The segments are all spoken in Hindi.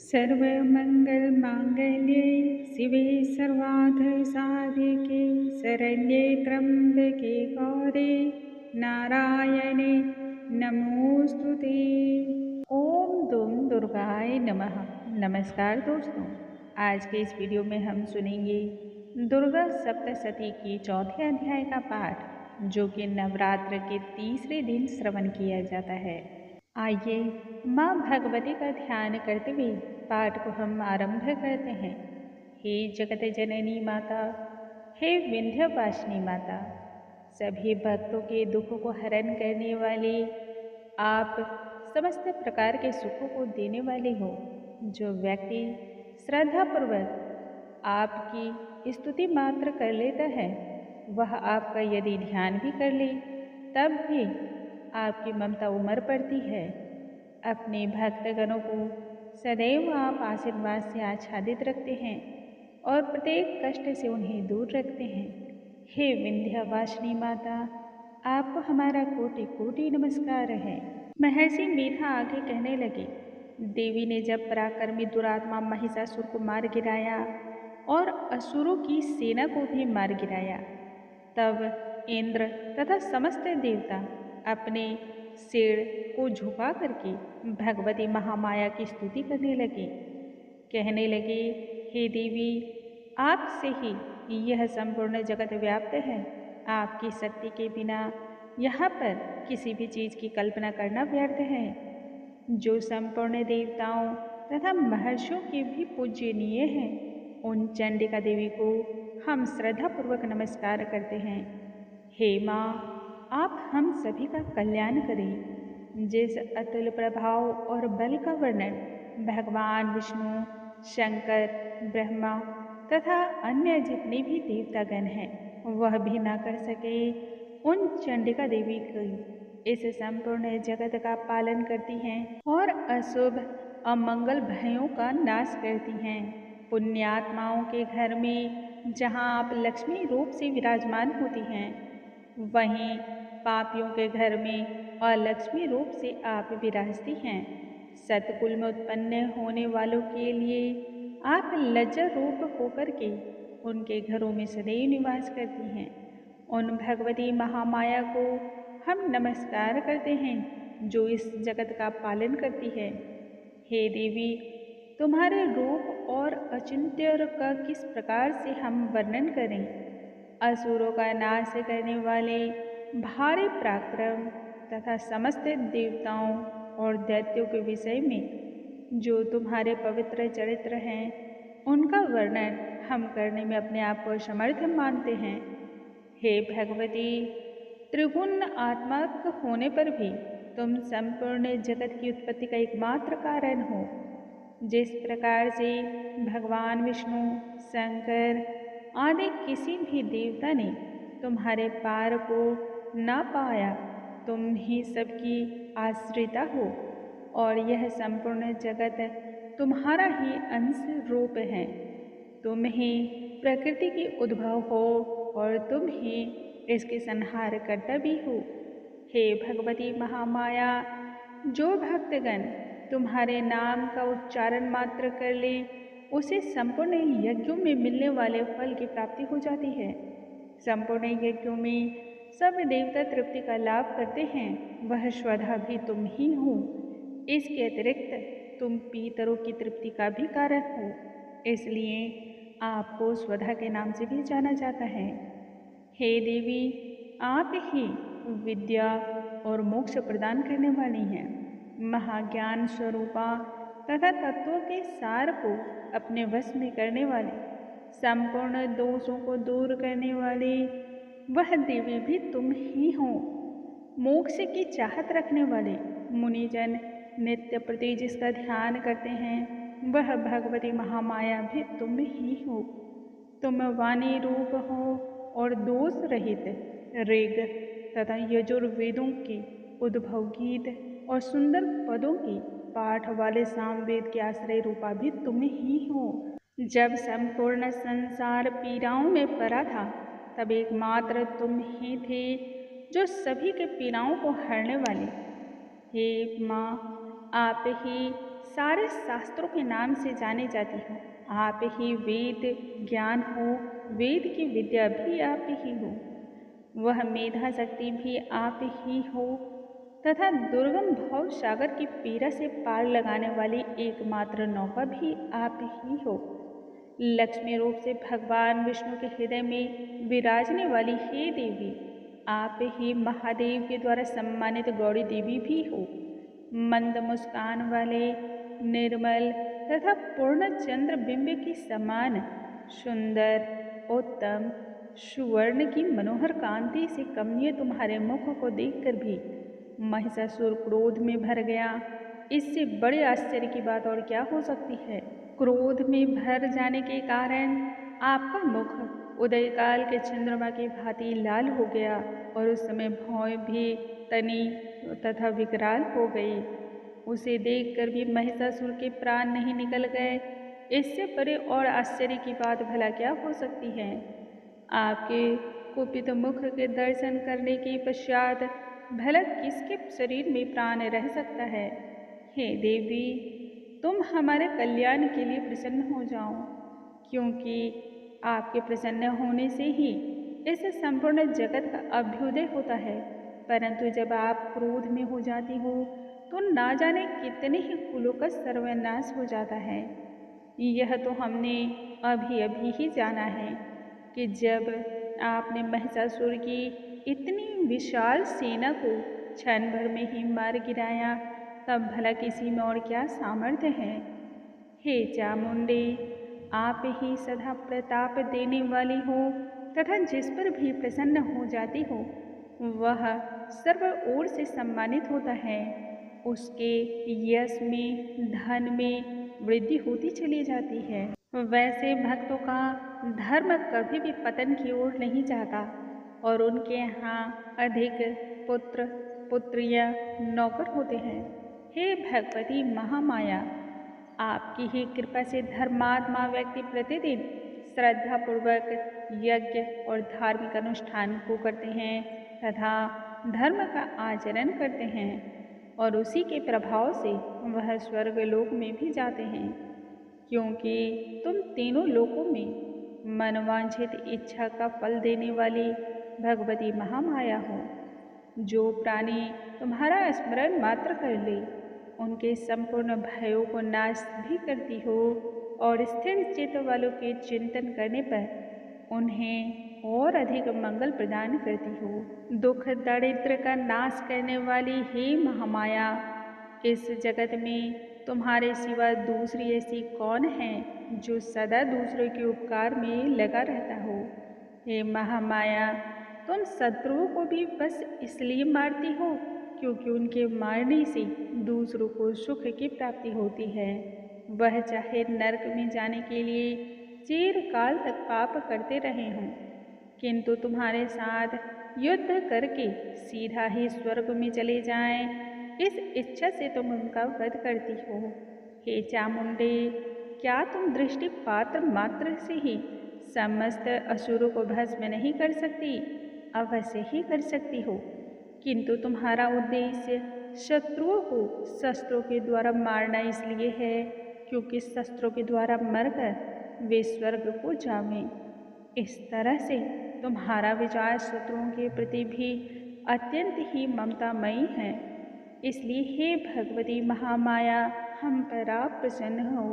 सर्वमङ्गलमाङ्गल्ये शिवे सर्वार्थसाधिके शरण्ये त्र्यम्बके गौरी नारायणे नमोस्तुते। ओम दुम दुर्गाय नमः। नमस्कार दोस्तों, आज के इस वीडियो में हम सुनेंगे दुर्गा सप्तशती की चौथे अध्याय का पाठ, जो कि नवरात्र के तीसरे दिन श्रवण किया जाता है। आइए माँ भगवती का ध्यान करते हुए पाठ को हम आरंभ करते हैं। हे जगत जननी माता, हे विंध्यवासिनी माता, सभी भक्तों के दुखों को हरण करने वाली आप समस्त प्रकार के सुखों को देने वाली हो। जो व्यक्ति श्रद्धापूर्वक आपकी स्तुति मात्र कर लेता है, वह आपका यदि ध्यान भी कर ले तब भी आपकी ममता उमड़ पड़ती है। अपने भक्तगणों को सदैव आप आशीर्वाद से आच्छादित रखते हैं और प्रत्येक कष्ट से उन्हें दूर रखते हैं। हे विंध्यवासिनी माता, आपको हमारा कोटि कोटि नमस्कार है। महर्षि मेधा आगे कहने लगे, देवी ने जब पराक्रमी दुरात्मा महिषासुर को मार गिराया और असुरों की सेना को भी मार गिराया, तब इंद्र तथा समस्त देवता अपने सिर को झुका करके भगवती महामाया की स्तुति करने लगे। कहने लगे, हे देवी, आपसे ही यह संपूर्ण जगत व्याप्त है। आपकी शक्ति के बिना यहाँ पर किसी भी चीज़ की कल्पना करना व्यर्थ है। जो संपूर्ण देवताओं तथा महर्षियों के भी पूजनीय हैं, उन चंडिका देवी को हम श्रद्धापूर्वक नमस्कार करते हैं। हे माँ, आप हम सभी का कल्याण करें। जिस अतुल प्रभाव और बल का वर्णन भगवान विष्णु, शंकर, ब्रह्मा तथा अन्य जितने भी देवतागण हैं वह भी ना कर सके, उन चंडिका देवी की इस संपूर्ण जगत का पालन करती हैं और अशुभ अमंगल भयों का नाश करती हैं। पुण्यात्माओं के घर में जहाँ आप लक्ष्मी रूप से विराजमान होती हैं, वहीं पापियों के घर में अलक्ष्मी रूप से आप विराजती हैं। सतकुल में उत्पन्न होने वालों के लिए आप लज्जा रूप होकर के उनके घरों में सदैव निवास करती हैं। उन भगवती महामाया को हम नमस्कार करते हैं जो इस जगत का पालन करती है। हे देवी, तुम्हारे रूप और अचिंत्य का किस प्रकार से हम वर्णन करें। असुरों का नाश करने वाले भारी पराक्रम तथा समस्त देवताओं और दैत्यों के विषय में जो तुम्हारे पवित्र चरित्र हैं, उनका वर्णन हम करने में अपने आप को समर्थ मानते हैं। हे भगवती, त्रिगुण आत्मक होने पर भी तुम संपूर्ण जगत की उत्पत्ति का एकमात्र कारण हो। जिस प्रकार से भगवान विष्णु, शंकर आदि किसी भी देवता ने तुम्हारे पार को ना पाया, तुम ही सबकी आश्रिता हो और यह संपूर्ण जगत तुम्हारा ही अंश रूप है। तुम ही प्रकृति की उद्भव हो और तुम ही इसके संहार करता भी हो। हे भगवती महामाया, जो भक्तगण तुम्हारे नाम का उच्चारण मात्र कर ले, उसे संपूर्ण यज्ञों में मिलने वाले फल की प्राप्ति हो जाती है। संपूर्ण यज्ञों में सब देवता तृप्ति का लाभ करते हैं, वह स्वधा भी तुम ही हो। इसके अतिरिक्त तुम पीतरों की तृप्ति का भी कारण हो, इसलिए आपको स्वधा के नाम से भी जाना जाता है। हे देवी, आप ही विद्या और मोक्ष प्रदान करने वाली हैं। महाज्ञान स्वरूपा तथा तत्वों के सार को अपने वश में करने वाली, संपूर्ण दोषों को दूर करने वाली वह देवी भी तुम ही हो। मोक्ष की चाहत रखने वाले मुनिजन नित्य प्रति जिसका ध्यान करते हैं, वह भगवती महामाया भी तुम ही हो। तुम वाणी रूप हो और दोष रहित ऋग तथा यजुर्वेदों के उद्भव गीत और सुंदर पदों के पाठ वाले सामवेद के आश्रय रूपा भी तुम ही हो। जब संपूर्ण संसार पीड़ाओं में पड़ा था, तब एकमात्र तुम ही थे जो सभी के पीड़ाओं को हरने वाले। हे माँ, आप ही सारे शास्त्रों के नाम से जाने जाती हो। आप ही वेद ज्ञान हो, वेद की विद्या भी आप ही हो, वह मेधा शक्ति भी आप ही हो तथा दुर्गम भव सागर की पीड़ा से पार लगाने वाली एकमात्र नौका भी आप ही हो। लक्ष्मी रूप से भगवान विष्णु के हृदय में विराजने वाली हे देवी, आप ही महादेव के द्वारा सम्मानित गौरी देवी भी हो। मंद मुस्कान वाले निर्मल तथा पूर्ण चंद्र बिंब के समान सुंदर उत्तम सुवर्ण की मनोहर कांति से कमनीय तुम्हारे मुख को देखकर भी महिषासुर क्रोध में भर गया। इससे बड़े आश्चर्य की बात और क्या हो सकती है। क्रोध में भर जाने के कारण आपका मुख उदयकाल के चंद्रमा की भांति लाल हो गया और उस समय भौं भी तनी तथा विकराल हो गई। उसे देखकर भी महिषासुर के प्राण नहीं निकल गए। इससे परे और आश्चर्य की बात भला क्या हो सकती है। आपके कुपित मुख के दर्शन करने के पश्चात भला किसके शरीर में प्राण रह सकता है। हे देवी, तुम हमारे कल्याण के लिए प्रसन्न हो जाओ, क्योंकि आपके प्रसन्न होने से ही इस संपूर्ण जगत का अभ्युदय होता है। परंतु जब आप क्रोध में हो जाती हो तो ना जाने कितने ही कुलों का सर्वनाश हो जाता है। यह तो हमने अभी अभी ही जाना है कि जब आपने महिषासुर की इतनी विशाल सेना को क्षण भर में ही मार गिराया, तब भला किसी में और क्या सामर्थ्य है। हे चामुंडे, आप ही सदा प्रताप देने वाली हो तथा जिस पर भी प्रसन्न हो जाती हो वह सर्व ओर से सम्मानित होता है। उसके यश में धन में वृद्धि होती चली जाती है। वैसे भक्तों का धर्म कभी भी पतन की ओर नहीं जाता और उनके यहाँ अधिक पुत्र पुत्रियाँ नौकर होते हैं। हे भगवती महामाया, आपकी ही कृपा से धर्मात्मा व्यक्ति प्रतिदिन श्रद्धापूर्वक यज्ञ और धार्मिक अनुष्ठान को करते हैं तथा धर्म का आचरण करते हैं और उसी के प्रभाव से वह स्वर्ग लोक में भी जाते हैं, क्योंकि तुम तीनों लोकों में मनवांछित इच्छा का फल देने वाली भगवती महामाया हो। जो प्राणी तुम्हारा स्मरण मात्र कर ले उनके संपूर्ण भयों को नाश भी करती हो और स्थिर चित्त वालों के चिंतन करने पर उन्हें और अधिक मंगल प्रदान करती हो। दुख दारिद्र का नाश करने वाली हे महामाया, इस जगत में तुम्हारे सिवा दूसरी ऐसी कौन है जो सदा दूसरों के उपकार में लगा रहता हो। हे महामाया, तुम शत्रुओं को भी बस इसलिए मारती हो क्योंकि उनके मारने से दूसरों को सुख की प्राप्ति होती है। वह चाहे नरक में जाने के लिए चिरकाल तक पाप करते रहे हों, किंतु तुम्हारे साथ युद्ध करके सीधा ही स्वर्ग में चले जाएं, इस इच्छा से तुम उनका वध करती हो। हे चामुंडे, क्या तुम दृष्टिपात मात्र से ही समस्त असुरों को भस्म नहीं कर सकती? अवश्य ही कर सकती हो, किंतु तुम्हारा उद्देश्य शत्रुओं को शस्त्रों के द्वारा मारना इसलिए है क्योंकि शस्त्रों के द्वारा मरकर वे स्वर्ग को जावें। इस तरह से तुम्हारा विचार शत्रुओं के प्रति भी अत्यंत ही ममतामयी है। इसलिए हे भगवती महामाया, हम पर आप प्रसन्न हो।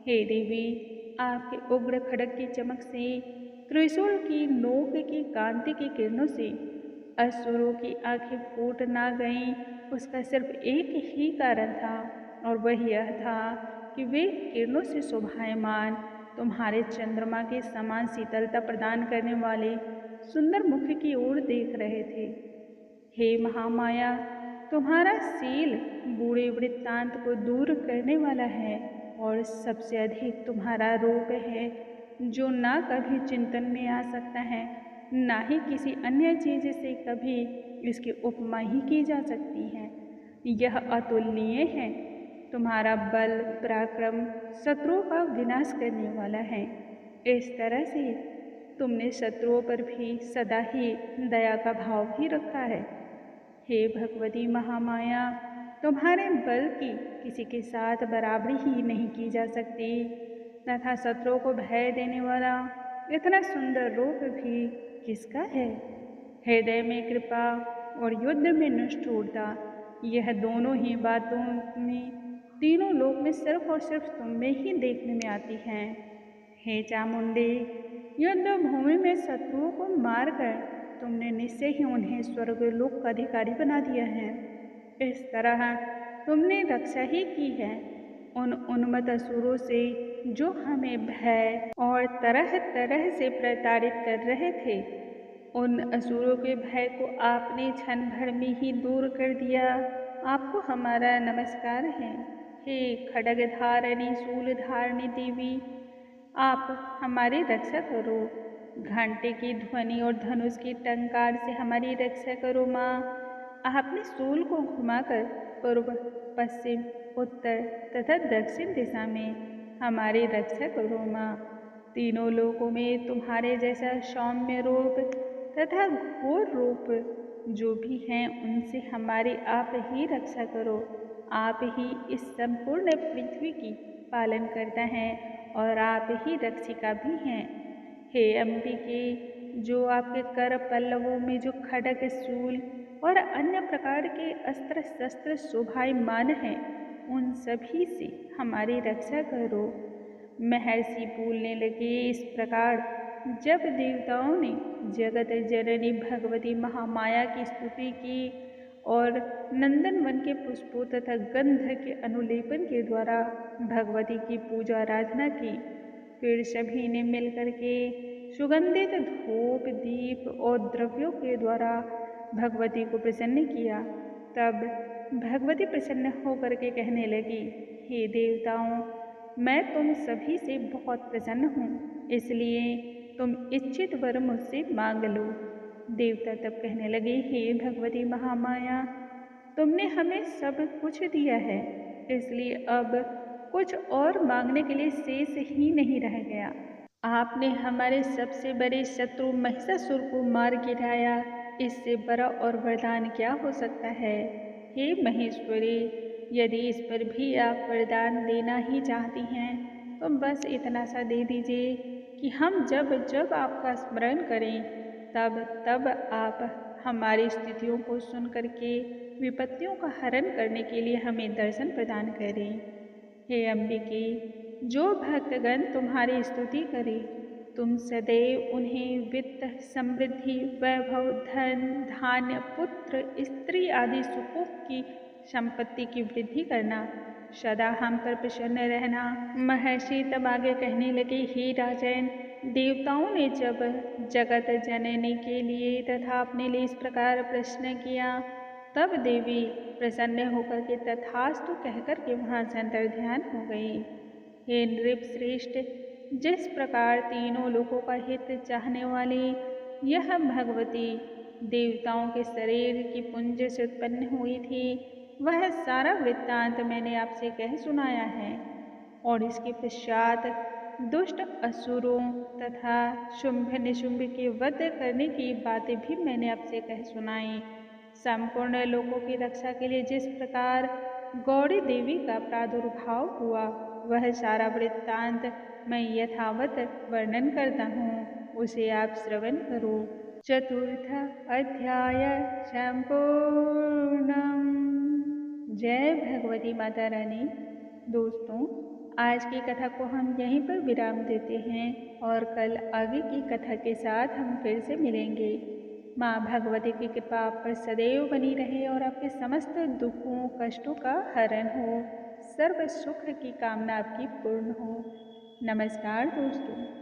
हे देवी, आपके उग्र खड़ग की चमक से, त्रिशूल की नोक की कांति की किरणों से असुरों की आंखें फूट ना गईं, उसका सिर्फ एक ही कारण था और वह यह था कि वे किरणों से शोभायमान तुम्हारे चंद्रमा के समान शीतलता प्रदान करने वाले सुंदर मुख की ओर देख रहे थे। हे महामाया, तुम्हारा शील बूढ़े वृत्तांत को दूर करने वाला है और सबसे अधिक तुम्हारा रूप है जो ना कभी चिंतन में आ सकता है, ना ही किसी अन्य चीज से कभी इसकी उपमा ही की जा सकती है। यह अतुलनीय है। तुम्हारा बल पराक्रम शत्रुओं का विनाश करने वाला है। इस तरह से तुमने शत्रुओं पर भी सदा ही दया का भाव ही रखा है। हे भगवती महामाया, तुम्हारे बल की किसी के साथ बराबरी ही नहीं की जा सकती तथा शत्रुओं को भय देने वाला इतना सुंदर रूप भी किसका है। हृदय में कृपा और युद्ध में निष्ठुरता, यह दोनों ही बातों में तीनों लोक में सिर्फ और सिर्फ तुम में ही देखने में आती हैं। हे चामुंडे, युद्ध भूमि में शत्रुओं को मारकर तुमने निश्चय ही उन्हें स्वर्गलोक का अधिकारी बना दिया है। इस तरह तुमने रक्षा ही की है उन उन्मत्त असुरों से जो हमें भय और तरह तरह से प्रताड़ित कर रहे थे। उन असुरों के भय को आपने क्षण भर में ही दूर कर दिया। आपको हमारा नमस्कार है। हे खड्ग धारिणी शूल धारिणी देवी, आप हमारी रक्षा करो। घंटे की ध्वनि और धनुष की टंकार से हमारी रक्षा करो माँ। आपने शूल को घुमाकर पूर्व, पश्चिम, उत्तर तथा दक्षिण दिशा में हमारी रक्षा करो माँ। तीनों लोकों में तुम्हारे जैसा सौम्य रूप तथा घोर रूप जो भी हैं उनसे हमारी आप ही रक्षा करो। आप ही इस संपूर्ण पृथ्वी की पालन करता है और आप ही रक्षिका भी हैं। हे अंबिके, जो आपके कर पल्लवों में जो खड्ग शूल और अन्य प्रकार के अस्त्र शस्त्र शोभायमान हैं उन सभी से हमारी रक्षा करो। महर्षि बोलने लगे इस प्रकार जब देवताओं ने जगत जननी भगवती महामाया की स्तुति की और नंदनवन के पुष्पों तथा गंध के अनुलेपन के द्वारा भगवती की पूजा आराधना की। फिर सभी ने मिलकर के सुगंधित धूप दीप और द्रव्यों के द्वारा भगवती को प्रसन्न किया। तब भगवती प्रसन्न होकर के कहने लगी, हे देवताओं, मैं तुम सभी से बहुत प्रसन्न हूँ, इसलिए तुम इच्छित वर मुझसे मांग लो। देवता तब कहने लगे, हे भगवती महामाया, तुमने हमें सब कुछ दिया है, इसलिए अब कुछ और मांगने के लिए शेष ही नहीं रह गया। आपने हमारे सबसे बड़े शत्रु महिषासुर को मार गिराया, इससे बड़ा और वरदान क्या हो सकता है। हे महेश्वरी, यदि इस पर भी आप वरदान देना ही चाहती हैं तो बस इतना सा दे दीजिए कि हम जब जब आपका स्मरण करें तब तब आप हमारी स्थितियों को सुन करके विपत्तियों का हरण करने के लिए हमें दर्शन प्रदान करें। हे अंबिके, जो भक्तगण तुम्हारी स्तुति करें तुम सदैव उन्हें वित्त समृद्धि वैभव धन धान्य पुत्र स्त्री आदि सुखों की संपत्ति की वृद्धि करना, सदा हम पर प्रसन्न रहना। महर्षि तब आगे कहने लगे, हे राजन, देवताओं ने जब जगत जननी के लिए तथा अपने लिए इस प्रकार प्रश्न किया तब देवी प्रसन्न होकर के तथास्तु कहकर के वहाँ से अंतर्ध्यान हो गई। हे नृप श्रेष्ठ, जिस प्रकार तीनों लोगों का हित चाहने वाली यह भगवती देवताओं के शरीर की पुंज से उत्पन्न हुई थी, वह सारा वृत्तांत मैंने आपसे कह सुनाया है। और इसके पश्चात दुष्ट असुरों तथा शुंभ निशुंभ के वध करने की बातें भी मैंने आपसे कह सुनाई। संपूर्ण लोगों की रक्षा के लिए जिस प्रकार गौरी देवी का प्रादुर्भाव हुआ वह सारा वृत्तांत मैं यथावत वर्णन करता हूँ, उसे आप श्रवण करो। चतुर्थ अध्याय संपूर्णम। जय भगवती माता रानी। दोस्तों, आज की कथा को हम यहीं पर विराम देते हैं और कल आगे की कथा के साथ हम फिर से मिलेंगे। माँ भगवती की कृपा आप पर सदैव बनी रहे और आपके समस्त दुखों कष्टों का हरण हो, सर्व सुख की कामना आपकी पूर्ण हो। नमस्कार दोस्तों।